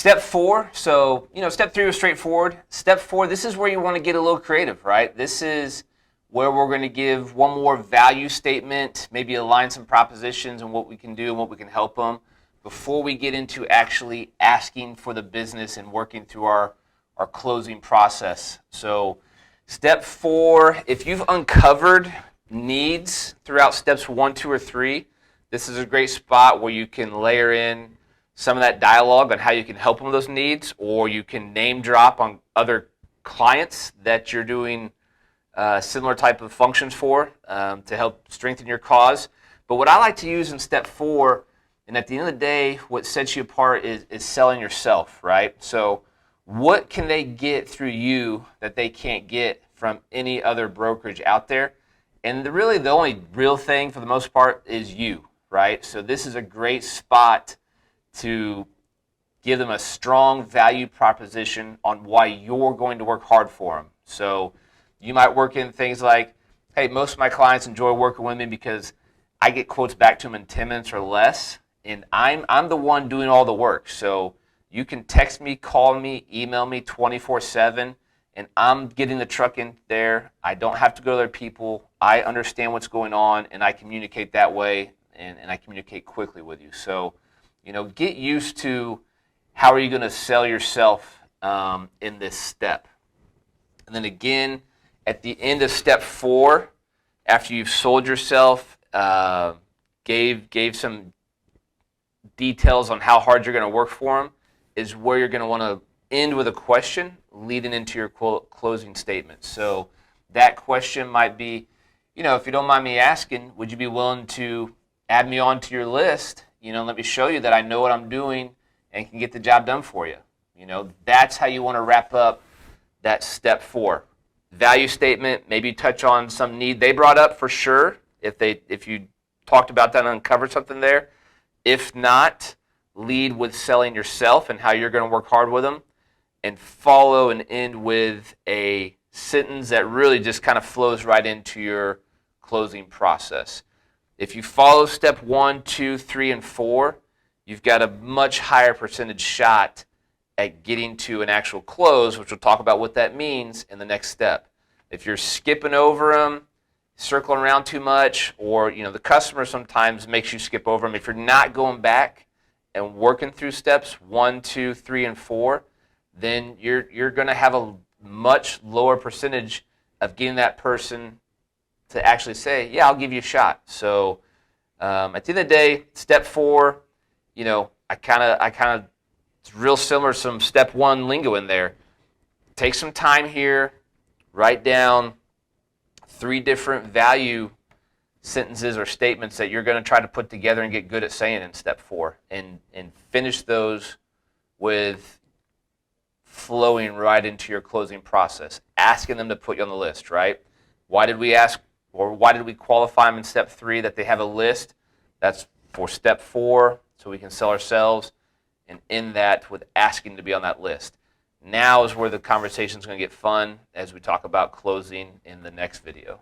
Step 4, so, step 3 was straightforward. Step 4, this is where you want to get a little creative, right? This is where we're going to give one more value statement, maybe align some propositions and what we can do and what we can help them before we get into actually asking for the business and working through our closing process. So step 4, if you've uncovered needs throughout steps 1, 2, or 3, this is a great spot where you can layer in some of that dialogue on how you can help them with those needs, or you can name drop on other clients that you're doing similar type of functions for to help strengthen your cause. But what I like to use in step 4, and at the end of the day, what sets you apart is selling yourself, right? So what can they get through you that they can't get from any other brokerage out there? And the only real thing for the most part is you, right? So this is a great spot to give them a strong value proposition on why you're going to work hard for them. So you might work in things like, hey, most of my clients enjoy working with me because I get quotes back to them in 10 minutes or less, and I'm the one doing all the work. So you can text me, call me, email me 24/7, and I'm getting the truck in there. I don't have to go to other people. I understand what's going on, and I communicate that way, and I communicate quickly with you. So get used to how are you going to sell yourself in this step. And then again, at the end of step 4, after you've sold yourself, gave some details on how hard you're going to work for them, is where you're going to want to end with a question leading into your closing statement. So that question might be, if you don't mind me asking, would you be willing to add me onto your list? Let me show you that I know what I'm doing and can get the job done for you. That's how you want to wrap up that step 4. Value statement, maybe touch on some need they brought up for sure, if you talked about that and uncovered something there. If not, lead with selling yourself and how you're going to work hard with them, and follow and end with a sentence that really just kind of flows right into your closing process. If you follow step 1, 2, 3, and 4, you've got a much higher percentage shot at getting to an actual close, which we'll talk about what that means in the next step. If you're skipping over them, circling around too much, or the customer sometimes makes you skip over them, if you're not going back and working through steps 1, 2, 3, and 4, then you're going to have a much lower percentage of getting that person to actually say, yeah, I'll give you a shot. So at the end of the day, step 4, I kind of, it's real similar to some step 1 lingo in there. Take some time here, write down 3 different value sentences or statements that you're going to try to put together and get good at saying in step 4, and finish those with flowing right into your closing process, asking them to put you on the list, right? Why did we ask, or why did we qualify them in step 3 that they have a list? That's for step 4, so we can sell ourselves, and end that with asking to be on that list. Now is where the conversation is going to get fun as we talk about closing in the next video.